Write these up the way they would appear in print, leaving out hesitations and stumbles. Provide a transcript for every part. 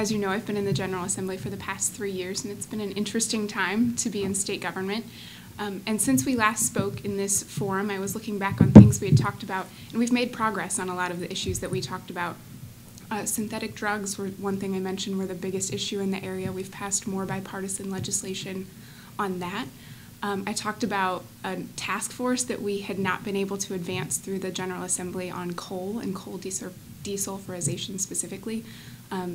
as you know, I've been in the General Assembly for the past 3 years, and it's been an interesting time to be in state government. And since we last spoke in this forum, I was looking back on things we had talked about, and we've made progress on a lot of the issues that we talked about. Synthetic drugs were one thing I mentioned were the biggest issue in the area. We've passed more bipartisan legislation on that. I talked about a task force that we had not been able to advance through the General Assembly on coal and coal desulfurization specifically.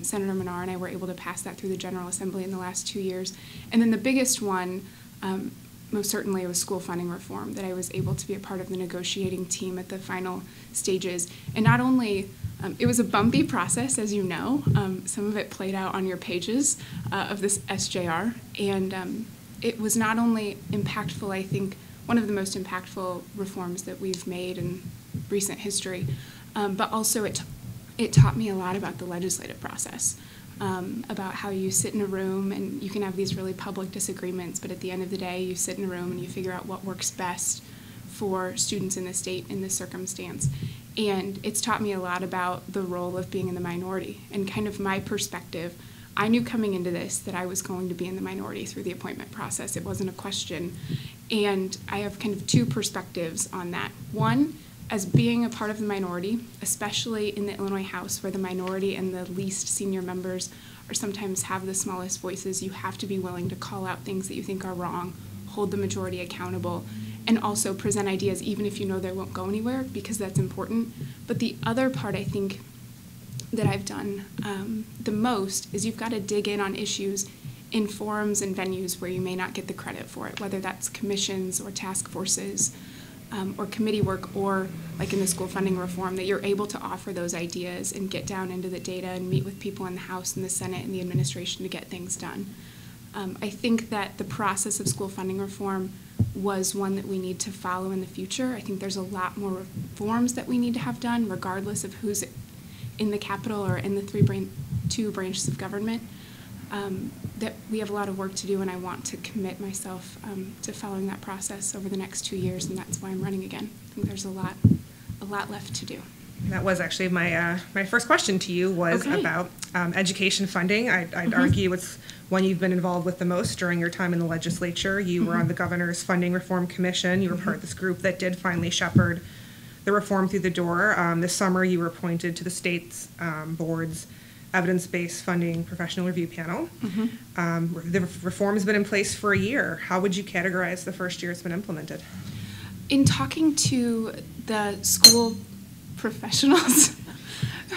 Senator Menard and I were able to pass that through the General Assembly in the last 2 years. And then the biggest one, most certainly, was school funding reform, that I was able to be a part of the negotiating team at the final stages. And not only, it was a bumpy process, as you know. Some of it played out on your pages of this SJR. And it was not only impactful, I think, one of the most impactful reforms that we've made in recent history, but also it taught me a lot about the legislative process. About how you sit in a room and you can have these really public disagreements, but at the end of the day, you sit in a room and you figure out what works best for students in the state in this circumstance. And it's taught me a lot about the role of being in the minority and kind of my perspective. I knew coming into this that I was going to be in the minority through the appointment process. It wasn't a question. And I have kind of two perspectives on that. One, as being a part of the minority, especially in the Illinois House where the minority and the least senior members are sometimes have the smallest voices, you have to be willing to call out things that you think are wrong, hold the majority accountable, and also present ideas even if you know they won't go anywhere, because that's important. But the other part I think that I've done the most is you've got to dig in on issues in forums and venues where you may not get the credit for it, whether that's commissions or task forces, or committee work, or like in the school funding reform, that you're able to offer those ideas and get down into the data and meet with people in the House and the Senate and the administration to get things done. I think that the process of school funding reform was one that we need to follow in the future. I think there's a lot more reforms that we need to have done, regardless of who's in the Capitol or in the two branches of government. That we have a lot of work to do, and I want to commit myself to following that process over the next 2 years, and that's why I'm running again. I think there's a lot left to do. That was actually my first question to you was about education funding. I'd argue it's one you've been involved with the most during your time in the legislature. You were on the Governor's Funding Reform Commission. You were part of this group that did finally shepherd the reform through the door. This summer, you were appointed to the state's board's evidence-based funding professional review panel. The reform has been in place for a year. How would you categorize the first year it's been implemented? In talking to the school professionals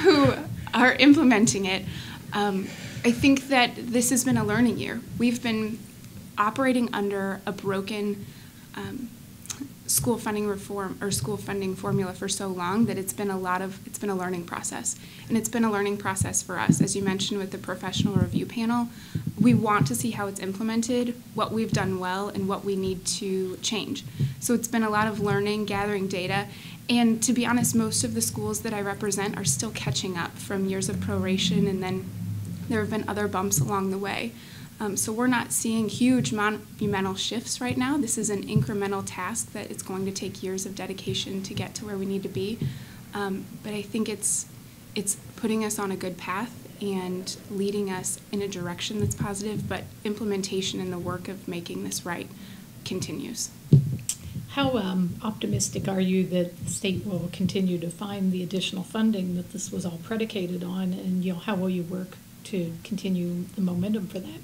who are implementing it, I think that this has been a learning year. We've been operating under a broken school funding reform or school funding formula for so long that it's been a learning process. And it's been a learning process for us. As you mentioned with the professional review panel, we want to see how it's implemented, what we've done well, and what we need to change. So it's been a lot of learning, gathering data, and to be honest, most of the schools that I represent are still catching up from years of proration, and then there have been other bumps along the way. So we're not seeing huge monumental shifts right now. This is an incremental task that it's going to take years of dedication to get to where we need to be. But I think it's putting us on a good path and leading us in a direction that's positive, but implementation and the work of making this right continues. How optimistic are you that the state will continue to find the additional funding that this was all predicated on, and how will you work to continue the momentum for that?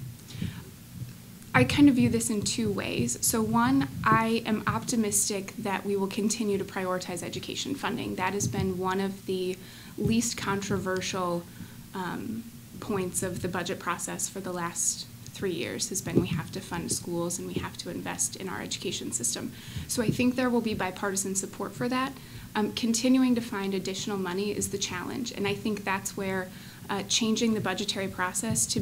I kind of view this in two ways. So one, I am optimistic that we will continue to prioritize education funding. That has been one of the least controversial points of the budget process for the last 3 years, has been we have to fund schools and we have to invest in our education system. So I think there will be bipartisan support for that. Continuing to find additional money is the challenge, and I think that's where changing the budgetary process to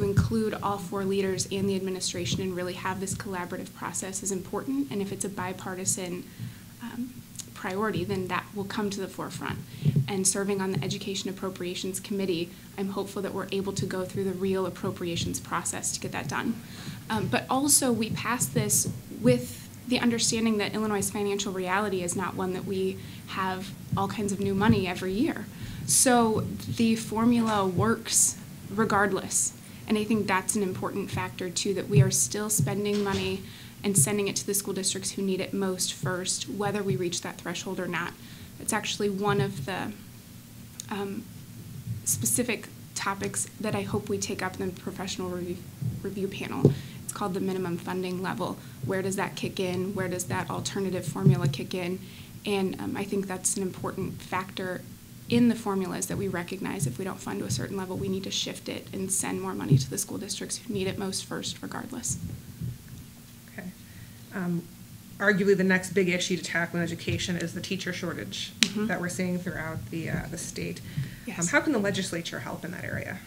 include all 4 leaders and the administration and really have this collaborative process is important. And if it's a bipartisan priority, then that will come to the forefront. And serving on the Education Appropriations Committee, I'm hopeful that we're able to go through the real appropriations process to get that done. But also, we passed this with the understanding that Illinois' financial reality is not one that we have all kinds of new money every year. So the formula works regardless. And I think that's an important factor, too, that we are still spending money and sending it to the school districts who need it most first, whether we reach that threshold or not. It's actually one of the specific topics that I hope we take up in the professional review panel. It's called the minimum funding level. Where does that kick in? Where does that alternative formula kick in? And I think that's an important factor in the formulas, that we recognize if we don't fund to a certain level, we need to shift it and send more money to the school districts who need it most first, regardless. Okay. Arguably, the next big issue to tackle in education is the teacher shortage that we're seeing throughout the state. Yes. How can the legislature help in that area?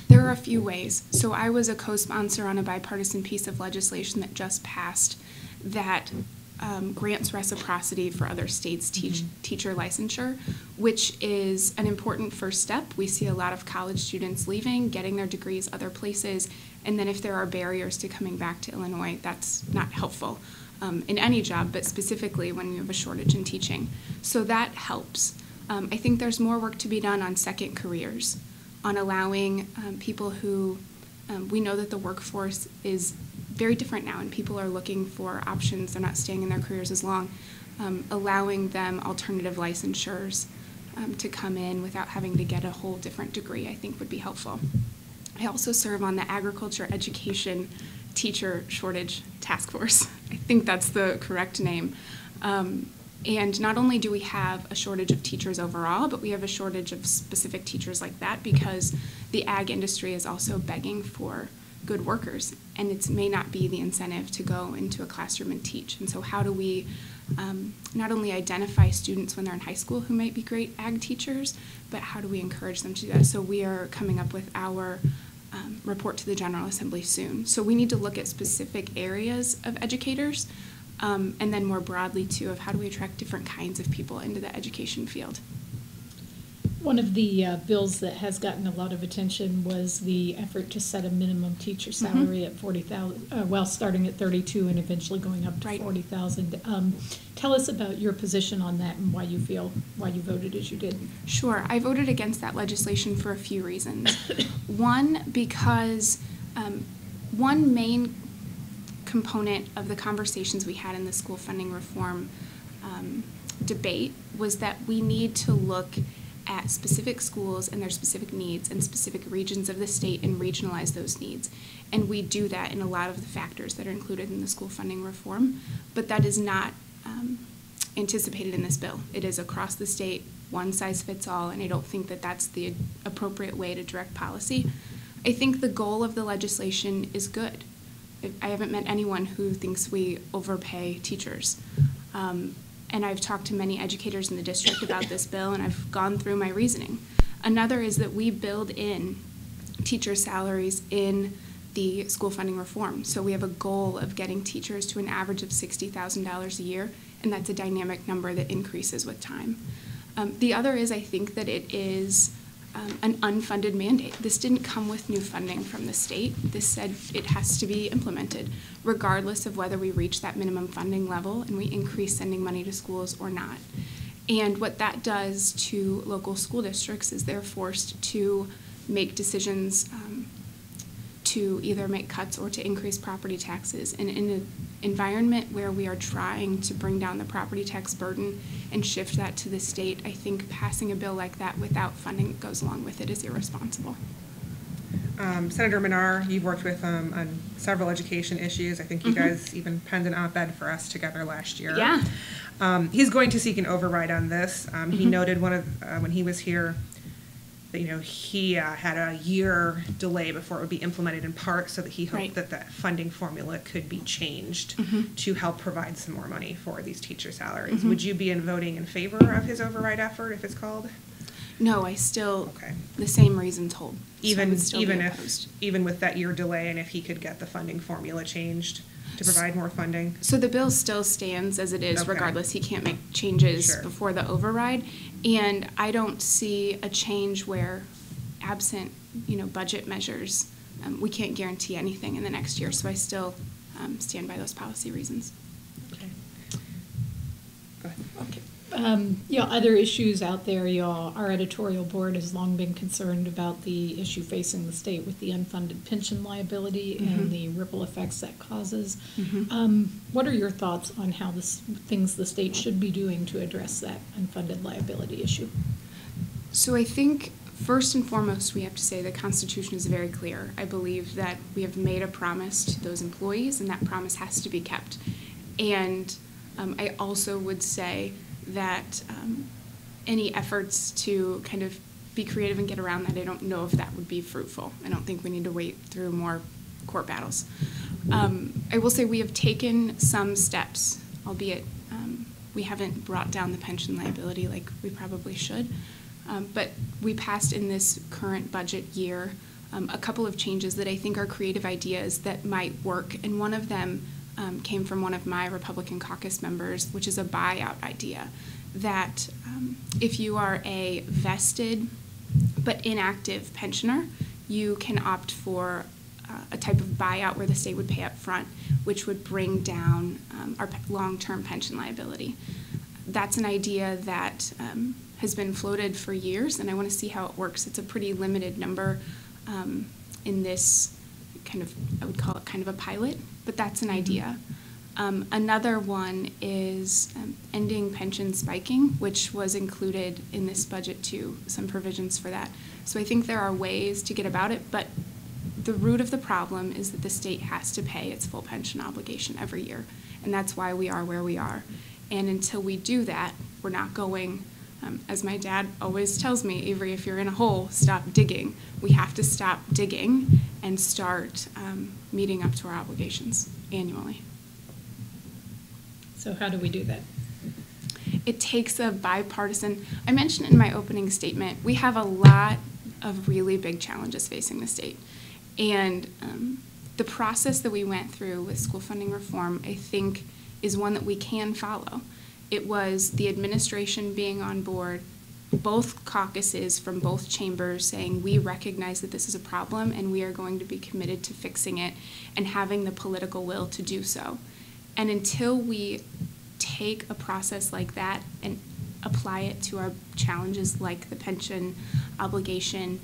There are a few ways. So I was a co-sponsor on a bipartisan piece of legislation that just passed that grants reciprocity for other states' teacher licensure, which is an important first step. We see a lot of college students leaving, getting their degrees other places, and then if there are barriers to coming back to Illinois, that's not helpful in any job, but specifically when you have a shortage in teaching. So that helps. I think there's more work to be done on second careers, on allowing people who, we know that the workforce is very different now, and people are looking for options. They're not staying in their careers as long. Allowing them alternative licensures to come in without having to get a whole different degree, I think would be helpful. I also serve on the Agriculture Education Teacher Shortage Task Force. I think that's the correct name. And not only do we have a shortage of teachers overall, but we have a shortage of specific teachers like that because the ag industry is also begging for good workers, and it may not be the incentive to go into a classroom and teach. And so how do we not only identify students when they're in high school who might be great ag teachers, but how do we encourage them to do that? So we are coming up with our report to the General Assembly soon. So we need to look at specific areas of educators, and then more broadly, too, of how do we attract different kinds of people into the education field. One of the bills that has gotten a lot of attention was the effort to set a minimum teacher salary at $40,000. Well, starting at $32,000 and eventually going up to $40,000. Tell us about your position on that and why you voted as you did. Sure, I voted against that legislation for a few reasons. One, because one main component of the conversations we had in the school funding reform debate was that we need to look at specific schools and their specific needs and specific regions of the state and regionalize those needs. And we do that in a lot of the factors that are included in the school funding reform, but that is not anticipated in this bill. It is across the state, one size fits all, and I don't think that that's the appropriate way to direct policy. I think the goal of the legislation is good. I haven't met anyone who thinks we overpay teachers. And I've talked to many educators in the district about this bill, and I've gone through my reasoning. Another is that we build in teacher salaries in the school funding reform. So we have a goal of getting teachers to an average of $60,000 a year, and that's a dynamic number that increases with time. The other is I think that it is an unfunded mandate. This didn't come with new funding from the state. This said it has to be implemented, regardless of whether we reach that minimum funding level and we increase sending money to schools or not. And what that does to local school districts is they're forced to make decisions to either make cuts or to increase property taxes. And in an environment where we are trying to bring down the property tax burden and shift that to the state, I think passing a bill like that without funding that goes along with it is irresponsible. Senator Minar, you've worked with on several education issues. I think you guys even penned an op-ed for us together last year. Yeah. He's going to seek an override on this. He noted when he was here that he had a year delay before it would be implemented, in part so that he hoped that the funding formula could be changed to help provide some more money for these teacher salaries. Would you be voting in favor of his override effort if it's called? No, I still the same reasons hold. Even with that year delay, and if he could get the funding formula changed to provide more funding? So the bill still stands as it is, regardless. He can't make changes before the override. And I don't see a change where, absent, budget measures, we can't guarantee anything in the next year. So I still stand by those policy reasons. Okay. Go ahead. Okay. Other issues out there, our editorial board has long been concerned about the issue facing the state with the unfunded pension liability and the ripple effects that causes. What are your thoughts on how things the state should be doing to address that unfunded liability issue? So I think first and foremost, we have to say the Constitution is very clear. I believe that we have made a promise to those employees, and that promise has to be kept. And I also would say that any efforts to kind of be creative and get around that, I don't know if that would be fruitful. I don't think we need to wait through more court battles. I will say we have taken some steps, albeit we haven't brought down the pension liability like we probably should. But we passed in this current budget year a couple of changes that I think are creative ideas that might work. And one of them came from one of my Republican caucus members, which is a buyout idea, that if you are a vested but inactive pensioner, you can opt for a type of buyout where the state would pay up front, which would bring down our long-term pension liability. That's an idea that has been floated for years, and I want to see how it works. It's a pretty limited number in this kind of, I would call it kind of a pilot, but that's an idea. Another one is ending pension spiking, which was included in this budget too, some provisions for that. So I think there are ways to get about it, but the root of the problem is that the state has to pay its full pension obligation every year, and that's why we are where we are. And until we do that, we're not going, as my dad always tells me, Avery, if you're in a hole, stop digging. We have to stop digging and start meeting up to our obligations annually. So how do we do that? It takes a bipartisan, I mentioned in my opening statement, we have a lot of really big challenges facing the state. And the process that we went through with school funding reform, I think, is one that we can follow. It was the administration being on board, both caucuses from both chambers saying we recognize that this is a problem and we are going to be committed to fixing it and having the political will to do so. And until we take a process like that and apply it to our challenges like the pension obligation,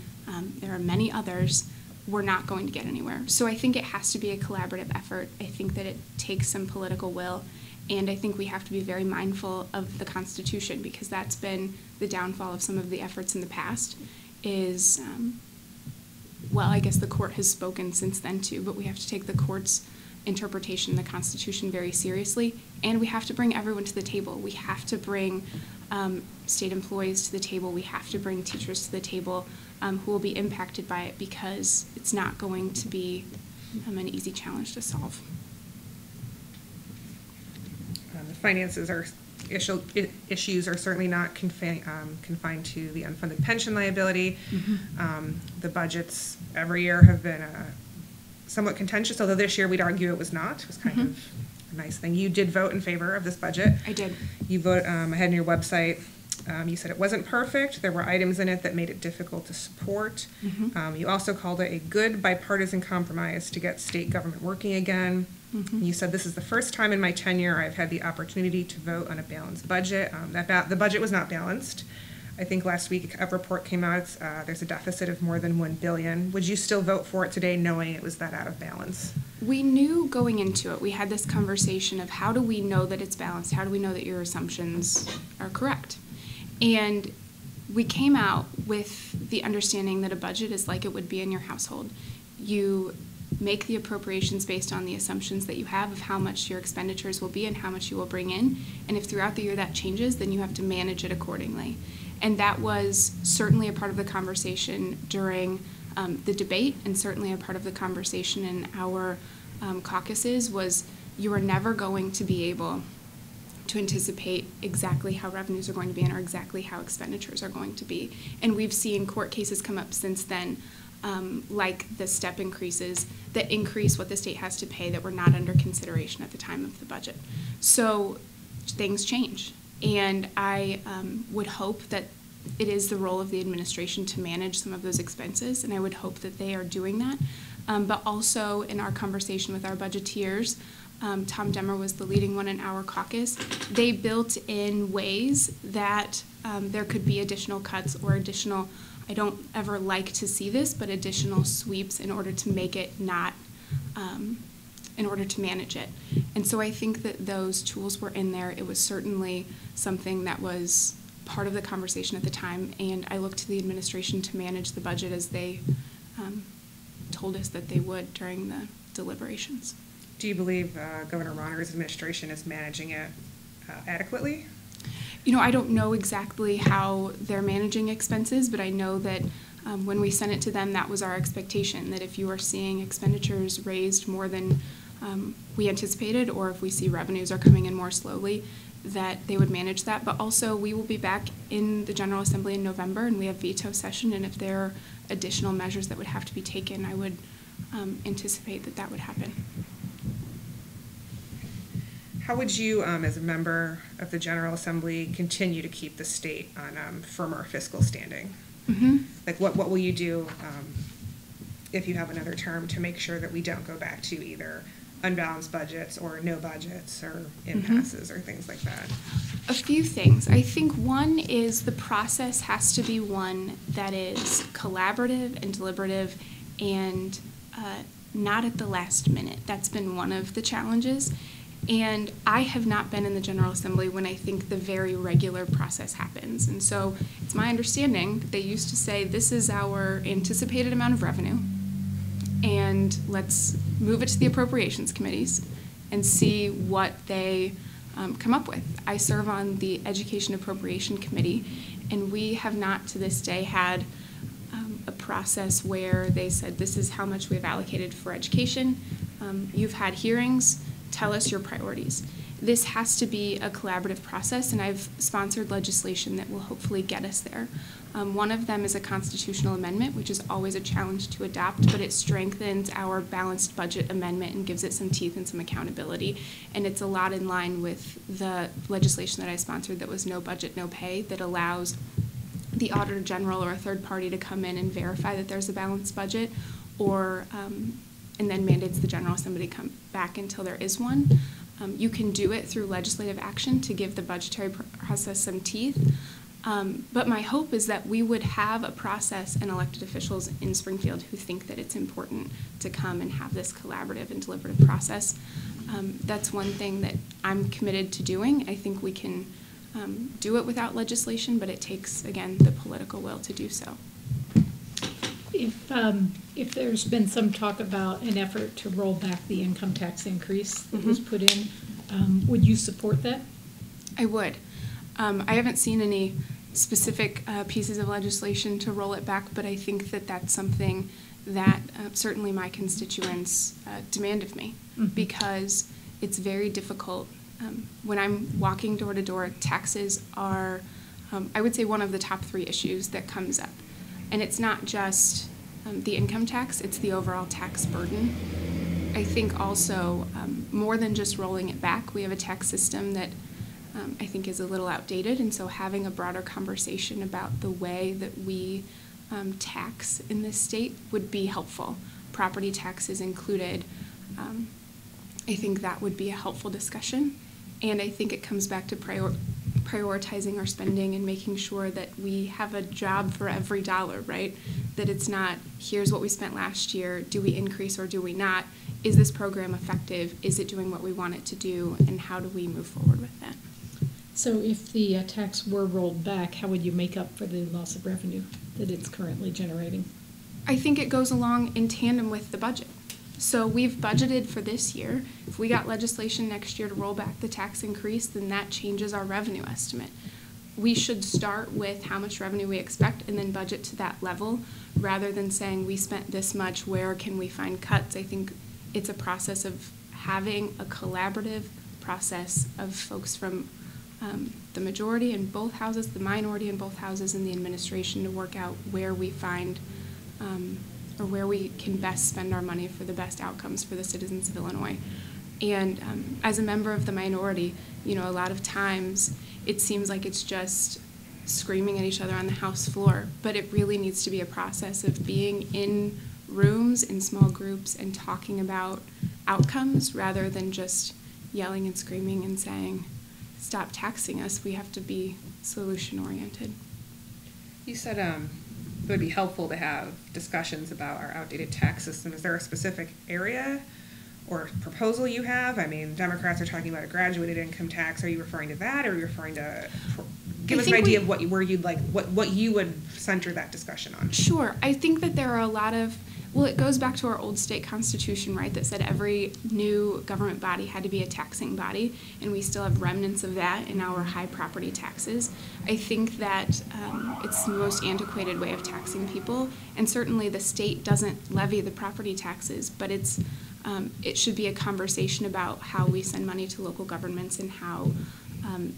there are many others, we're not going to get anywhere. So I think it has to be a collaborative effort. I think that it takes some political will, and I think we have to be very mindful of the Constitution, because that's been the downfall of some of the efforts in the past is, well, I guess the court has spoken since then too, but we have to take the court's interpretation of the Constitution very seriously, and we have to bring everyone to the table. We have to bring state employees to the table. We have to bring teachers to the table who will be impacted by it, because it's not going to be an easy challenge to solve. The finances are issues are certainly not confined to the unfunded pension liability. The budgets every year have been somewhat contentious, although this year we'd argue it was not. It was kind of a nice thing. You did vote in favor of this budget. I did. You vote, I had on your website, you said it wasn't perfect. There were items in it that made it difficult to support. You also called it a good bipartisan compromise to get state government working again. You said, this is the first time in my tenure I've had the opportunity to vote on a balanced budget. The budget was not balanced. I think last week a report came out, there's a deficit of more than $1 billion. Would you still vote for it today knowing it was that out of balance? We knew going into it, we had this conversation of how do we know that it's balanced? How do we know that your assumptions are correct? And we came out with the understanding that a budget is like it would be in your household. You make the appropriations based on the assumptions that you have of how much your expenditures will be and how much you will bring in. And if throughout the year that changes, then you have to manage it accordingly. And that was certainly a part of the conversation during the debate, and certainly a part of the conversation in our caucuses was you are never going to be able to anticipate exactly how revenues are going to be and or exactly how expenditures are going to be. And we've seen court cases come up since then, like the step increases that increase what the state has to pay that were not under consideration at the time of the budget. So things change. And I would hope that it is the role of the administration to manage some of those expenses, and I would hope that they are doing that. But also in our conversation with our budgeteers, Tom Demmer was the leading one in our caucus. They built in ways that there could be additional cuts or additional, I don't ever like to see this, but additional sweeps in order to make it not, in order to manage it. And so I think that those tools were in there. It was certainly something that was part of the conversation at the time, and I look to the administration to manage the budget as they told us that they would during the deliberations. Do you believe Governor Rauner's administration is managing it adequately? You know, I don't know exactly how they're managing expenses, but I know that when we sent it to them, that was our expectation, that if you are seeing expenditures raised more than we anticipated, or if we see revenues are coming in more slowly, that they would manage that. But also, we will be back in the General Assembly in November, and we have veto session, and if there are additional measures that would have to be taken, I would anticipate that that would happen. How would you, as a member of the General Assembly, continue to keep the state on firmer fiscal standing? Mm-hmm. Like, what will you do if you have another term to make sure that we don't go back to either unbalanced budgets or no budgets or impasses or things like that? A few things. I think one is the process has to be one that is collaborative and deliberative and not at the last minute. That's been one of the challenges. And I have not been in the General Assembly when I think the very regular process happens. And so it's my understanding that they used to say, this is our anticipated amount of revenue, and let's move it to the appropriations committees and see what they come up with. I serve on the Education Appropriation Committee, and we have not to this day had a process where they said, this is how much we've allocated for education. You've had hearings. Tell us your priorities. This has to be a collaborative process, and I've sponsored legislation that will hopefully get us there. One of them is a constitutional amendment, which is always a challenge to adopt, but it strengthens our balanced budget amendment and gives it some teeth and some accountability. And it's a lot in line with the legislation that I sponsored that was no budget, no pay, that allows the Auditor General or a third party to come in and verify that there's a balanced budget, or and then mandates the General Assembly to come back until there is one. You can do it through legislative action to give the budgetary process some teeth. But my hope is that we would have a process and elected officials in Springfield who think that it's important to come and have this collaborative and deliberative process. That's one thing that I'm committed to doing. I think we can do it without legislation, but it takes, again, the political will to do so. If there's been some talk about an effort to roll back the income tax increase that was put in, would you support that? I would. I haven't seen any specific pieces of legislation to roll it back, but I think that that's something that certainly my constituents demand of me, because it's very difficult. When I'm walking door to door, taxes are, I would say, one of the top 3 issues that comes up. And it's not just the income tax, it's the overall tax burden. I think also, more than just rolling it back, we have a tax system that I think is a little outdated, and so having a broader conversation about the way that we tax in this state would be helpful. Property taxes included. I think that would be a helpful discussion, and I think it comes back to prioritizing our spending and making sure that we have a job for every dollar, right? That it's not, here's what we spent last year, do we increase or do we not? Is this program effective? Is it doing what we want it to do? And how do we move forward with that? So if the tax were rolled back, how would you make up for the loss of revenue that it's currently generating? I think it goes along in tandem with the budget. So we've budgeted for this year. If we got legislation next year to roll back the tax increase, then that changes our revenue estimate. We should start with how much revenue we expect and then budget to that level, rather than saying we spent this much, where can we find cuts? I think it's a process of having a collaborative process of folks from the majority in both houses, the minority in both houses, and the administration to work out where we find or where we can best spend our money for the best outcomes for the citizens of Illinois. And as a member of the minority, you know, a lot of times it seems like it's just screaming at each other on the House floor, but it really needs to be a process of being in rooms, in small groups, and talking about outcomes rather than just yelling and screaming and saying, stop taxing us. We have to be solution-oriented. You said it would be helpful to have discussions about our outdated tax system. Is there a specific area or proposal you have? I mean, Democrats are talking about a graduated income tax. Are you referring to that, or are you referring to give us an idea of what you would center that discussion on? Sure. I think that there are a lot of, well, it goes back to our old state constitution, right, that said every new government body had to be a taxing body, and we still have remnants of that in our high property taxes. I think that it's the most antiquated way of taxing people, and certainly the state doesn't levy the property taxes, but it should be a conversation about how we send money to local governments and how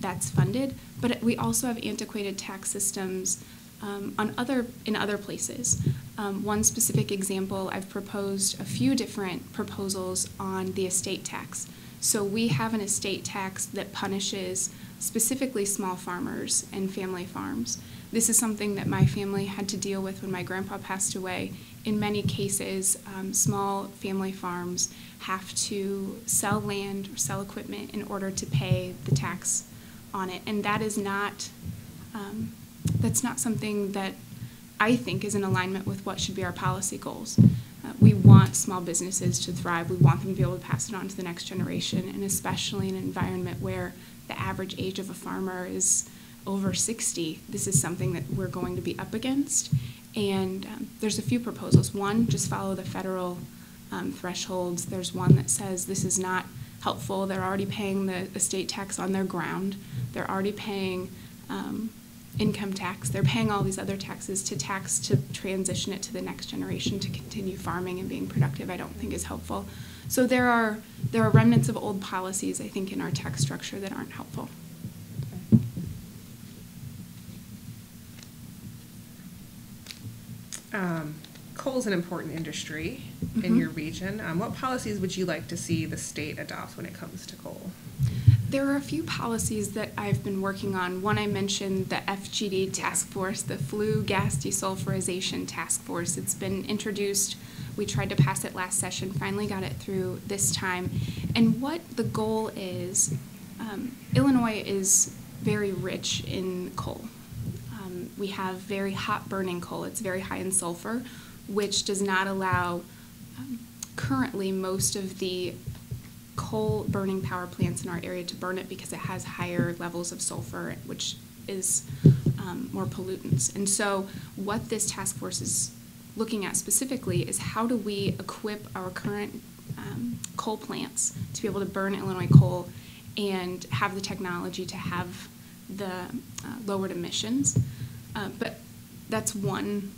that's funded. But we also have antiquated tax systems in other places. One specific example, I've proposed a few different proposals on the estate tax. So we have an estate tax that punishes specifically small farmers and family farms. This is something that my family had to deal with when my grandpa passed away. In many cases, small family farms have to sell land or sell equipment in order to pay the tax on it, and that is not that's not something that I think is in alignment with what should be our policy goals. We want small businesses to thrive. We want them to be able to pass it on to the next generation, and especially in an environment where the average age of a farmer is over 60, this is something that we're going to be up against. And there's a few proposals. One, just follow the federal thresholds. There's one that says this is not helpful. They're already paying the estate tax on their ground. They're already paying income tax. They're paying all these other taxes to transition it to the next generation to continue farming and being productive. I don't think is helpful. So there are remnants of old policies, I think, in our tax structure that aren't helpful. Coal is an important industry in your region. What policies would you like to see the state adopt when it comes to coal? There are a few policies that I've been working on. One, I mentioned the FGD task force, the Flue Gas Desulfurization Task Force. It's been introduced. We tried to pass it last session, finally got it through this time. And what the goal is, Illinois is very rich in coal. We have very hot burning coal. It's very high in sulfur, which does not allow currently most of the coal burning power plants in our area to burn it because it has higher levels of sulfur, which is more pollutants. And so what this task force is looking at specifically is how do we equip our current coal plants to be able to burn Illinois coal and have the technology to have the lowered emissions. But that's one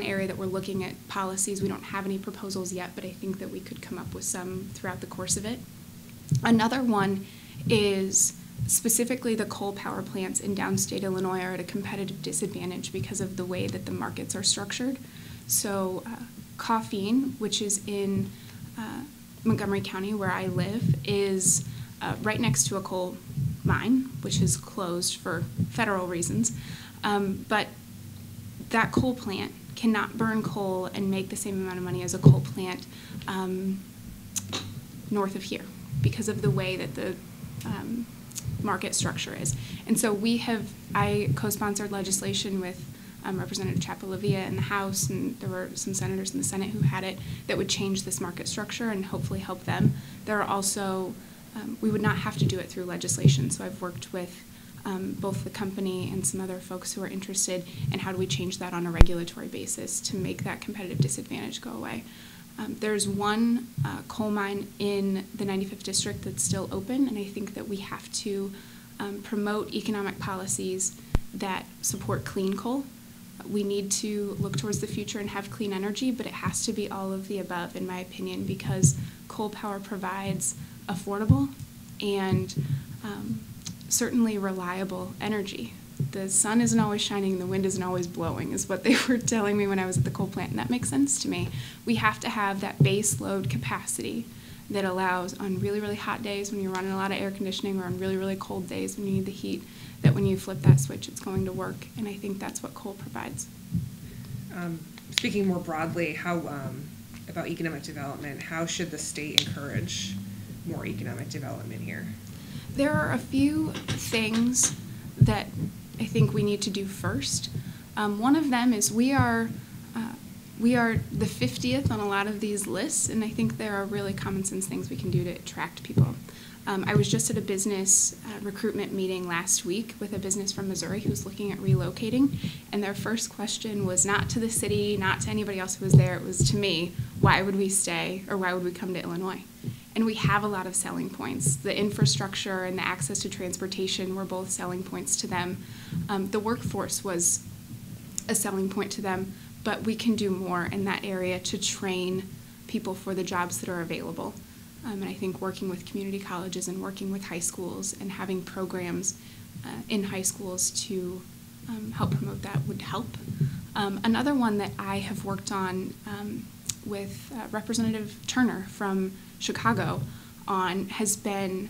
area that we're looking at policies. We don't have any proposals yet, but I think that we could come up with some throughout the course of it. Another one is specifically the coal power plants in downstate Illinois are at a competitive disadvantage because of the way that the markets are structured. So Coffeen, which is in Montgomery County where I live, is right next to a coal mine, which is closed for federal reasons. But that coal plant cannot burn coal and make the same amount of money as a coal plant north of here because of the way that the market structure is. And so I co-sponsored legislation with Representative Chapalavia in the House, and there were some senators in the Senate who had it, that would change this market structure and hopefully help them. There are also, we would not have to do it through legislation, so I've worked with both the company and some other folks who are interested in how do we change that on a regulatory basis to make that competitive disadvantage go away. There's one coal mine in the 95th District that's still open, and I think that we have to promote economic policies that support clean coal. We need to look towards the future and have clean energy, but it has to be all of the above, in my opinion, because coal power provides affordable and certainly reliable energy. The sun isn't always shining, the wind isn't always blowing, is what they were telling me when I was at the coal plant, and that makes sense to me. We have to have that base load capacity that allows on really, really hot days when you're running a lot of air conditioning or on really, really cold days when you need the heat, that when you flip that switch, it's going to work, and I think that's what coal provides. Speaking more broadly, how about economic development, how should the state encourage more economic development here? There are a few things that I think we need to do first. One of them is we are the 50th on a lot of these lists, and I think there are really common sense things we can do to attract people. I was just at a business recruitment meeting last week with a business from Missouri who's looking at relocating, and their first question was not to the city, not to anybody else who was there, it was to me, why would we stay or why would we come to Illinois? And we have a lot of selling points. The infrastructure and the access to transportation were both selling points to them. The workforce was a selling point to them, but we can do more in that area to train people for the jobs that are available. And I think working with community colleges and working with high schools and having programs in high schools to help promote that would help. Another one that I have worked on with Representative Turner from Chicago on has been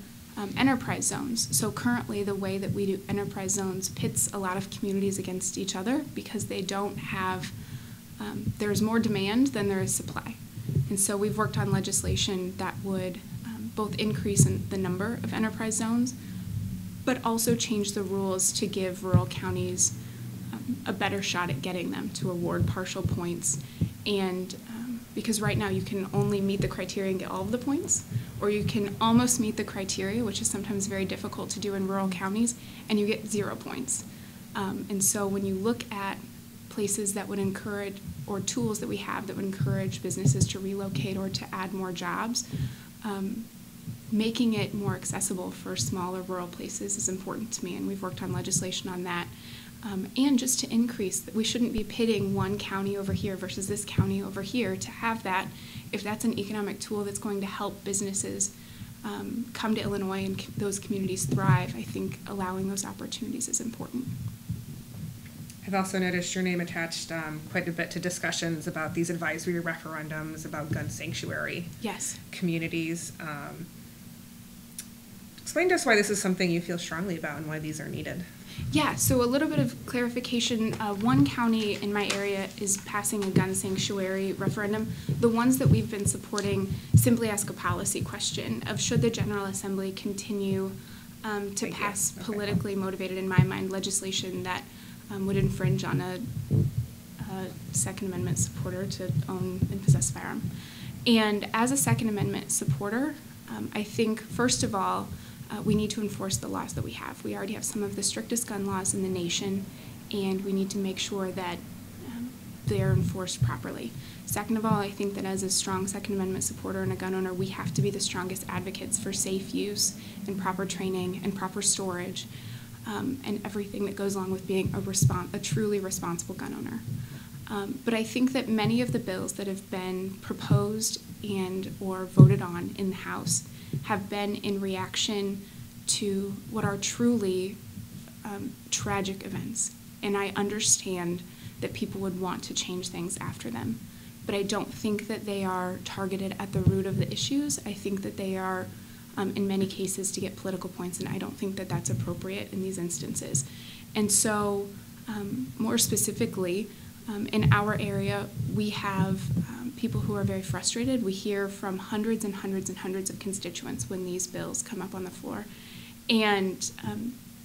enterprise zones. So currently the way that we do enterprise zones pits a lot of communities against each other because they don't have, there's more demand than there is supply. And so we've worked on legislation that would both increase in the number of enterprise zones, but also change the rules to give rural counties a better shot at getting them to award partial points. And because right now you can only meet the criteria and get all of the points, or you can almost meet the criteria, which is sometimes very difficult to do in rural counties, and you get 0 points. And so when you look at places that would encourage, or tools that we have that would encourage businesses to relocate or to add more jobs, making it more accessible for smaller rural places is important to me, and we've worked on legislation on that. And just to increase, we shouldn't be pitting one county over here versus this county over here. To have that, if that's an economic tool that's going to help businesses come to Illinois and those communities thrive, I think allowing those opportunities is important. I've also noticed your name attached quite a bit to discussions about these advisory referendums about gun sanctuary communities. Explain to us why this is something you feel strongly about and why these are needed. Yeah, so a little bit of clarification. One county in my area is passing a gun sanctuary referendum. The ones that we've been supporting simply ask a policy question of should the General Assembly continue to pass politically motivated, in my mind, legislation that would infringe on a Second Amendment supporter to own and possess a firearm. And as a Second Amendment supporter, I think, first of all, we need to enforce the laws that we have. We already have some of the strictest gun laws in the nation, and we need to make sure that they're enforced properly. Second of all, I think that as a strong Second Amendment supporter and a gun owner, we have to be the strongest advocates for safe use and proper training and proper storage and everything that goes along with being a truly responsible gun owner. But I think that many of the bills that have been proposed and or voted on in the House have been in reaction to what are truly tragic events. And I understand that people would want to change things after them. But I don't think that they are targeted at the root of the issues. I think that they are, in many cases, to get political points, and I don't think that that's appropriate in these instances. And so, more specifically, in our area, we have people who are very frustrated. We hear from hundreds and hundreds and hundreds of constituents when these bills come up on the floor. And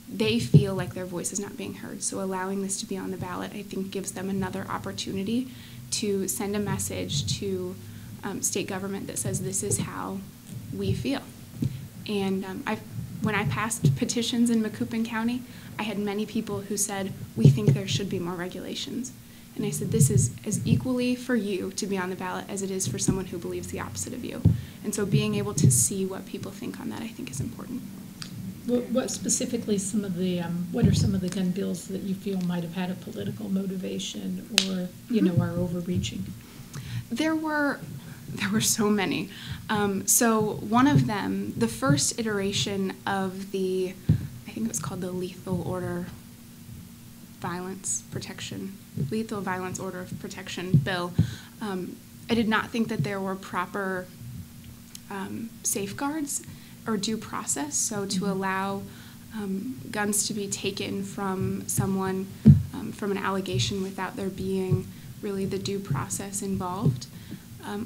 they feel like their voice is not being heard. So allowing this to be on the ballot, I think, gives them another opportunity to send a message to state government that says this is how we feel. And when I passed petitions in Macoupin County, I had many people who said, we think there should be more regulations. And I said, this is as equally for you to be on the ballot as it is for someone who believes the opposite of you. And so being able to see what people think on that, I think, is important. What specifically what are some of the gun bills that you feel might have had a political motivation or, are overreaching? There were so many. So one of them, the first iteration of I think it was called the Lethal Violence Order of Protection bill. I did not think that there were proper safeguards or due process, so to allow guns to be taken from someone from an allegation without there being really the due process involved.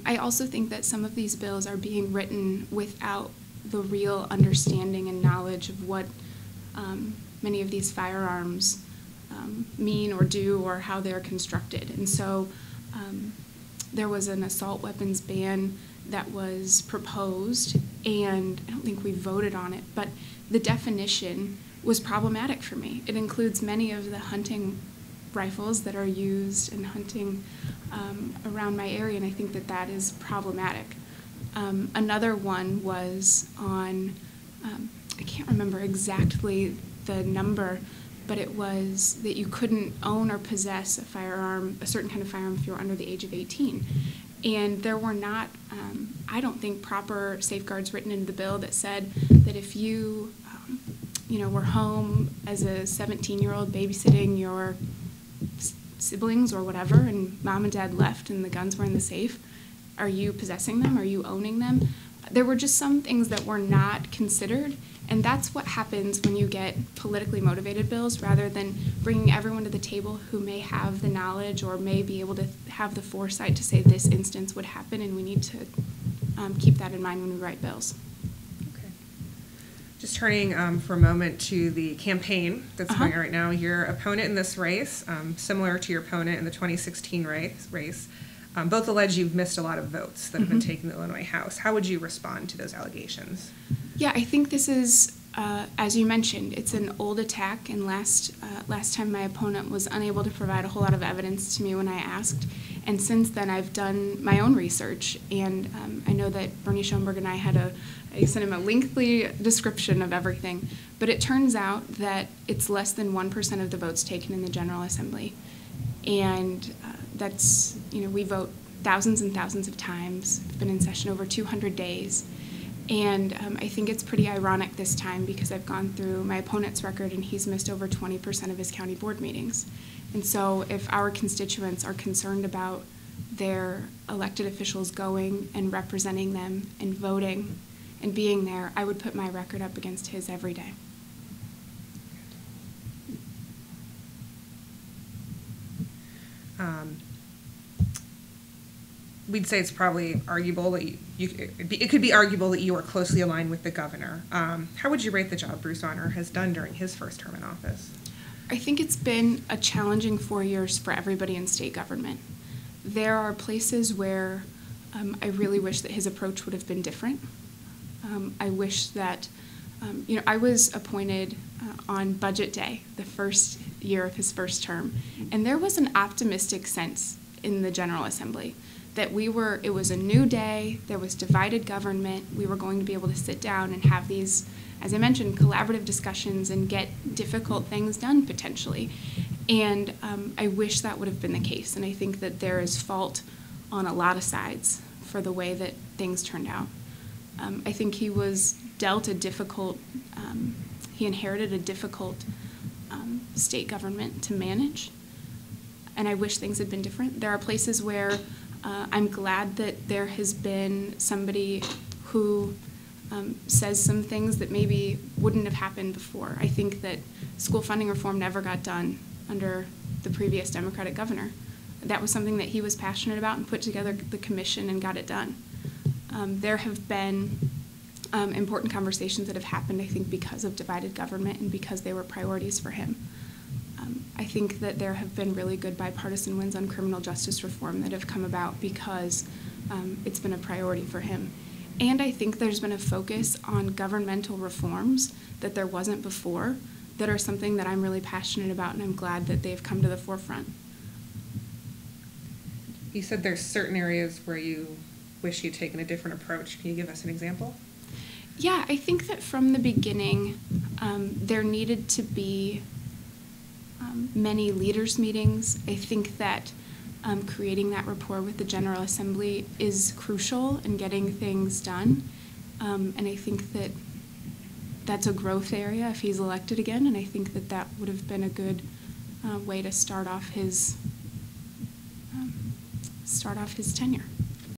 I also think that some of these bills are being written without the real understanding and knowledge of what many of these firearms mean or do or how they're constructed. And so there was an assault weapons ban that was proposed, and I don't think we voted on it, but the definition was problematic for me. It includes many of the hunting rifles that are used in hunting around my area, and I think that that is problematic. Another one was on, I can't remember exactly the number, but it was that you couldn't own or possess a firearm, a certain kind of firearm, if you were under the age of 18. And there were not, I don't think, proper safeguards written into the bill that said that if you, were home as a 17-year-old babysitting your siblings or whatever, and mom and dad left and the guns were in the safe, are you possessing them? Are you owning them? There were just some things that were not considered, and that's what happens when you get politically motivated bills rather than bringing everyone to the table who may have the knowledge or may be able to have the foresight to say this instance would happen, and we need to keep that in mind when we write bills. Okay. Just turning for a moment to the campaign that's going on right now. Your opponent in this race, similar to your opponent in the 2016 race, both allege you've missed a lot of votes that have been taken in the Illinois House. How would you respond to those allegations? Yeah, I think this is, as you mentioned, it's an old attack, and last time my opponent was unable to provide a whole lot of evidence to me when I asked, and since then I've done my own research, and I know that Bernie Schoenberg and I sent him a lengthy description of everything, but it turns out that it's less than 1% of the votes taken in the General Assembly, and that's, we vote thousands and thousands of times. It's been in session over 200 days. And I think it's pretty ironic this time because I've gone through my opponent's record and he's missed over 20% of his county board meetings. And so if our constituents are concerned about their elected officials going and representing them and voting and being there, I would put my record up against his every day. We'd say it's probably arguable that it could be arguable that you are closely aligned with the governor. How would you rate the job Bruce Honor has done during his first term in office? I think it's been a challenging 4 years for everybody in state government. There are places where I really wish that his approach would have been different. I wish that, I was appointed on budget day, the first year of his first term, and there was an optimistic sense in the General Assembly that it was a new day, there was divided government, we were going to be able to sit down and have these, as I mentioned, collaborative discussions and get difficult things done potentially. And I wish that would have been the case, and I think that there is fault on a lot of sides for the way that things turned out. I think he was dealt a difficult, he inherited a difficult state government to manage, and I wish things had been different. There are places where I'm glad that there has been somebody who says some things that maybe wouldn't have happened before. I think that school funding reform never got done under the previous Democratic governor. That was something that he was passionate about and put together the commission and got it done. There have been important conversations that have happened, I think, because of divided government and because they were priorities for him. I think that there have been really good bipartisan wins on criminal justice reform that have come about because it's been a priority for him. And I think there's been a focus on governmental reforms that there wasn't before that are something that I'm really passionate about, and I'm glad that they've come to the forefront. You said there's certain areas where you wish you'd taken a different approach. Can you give us an example? Yeah, I think that from the beginning, there needed to be many leaders' meetings. I think that creating that rapport with the General Assembly is crucial in getting things done. And I think that that's a growth area if he's elected again, and I think that that would have been a good way to start off his tenure.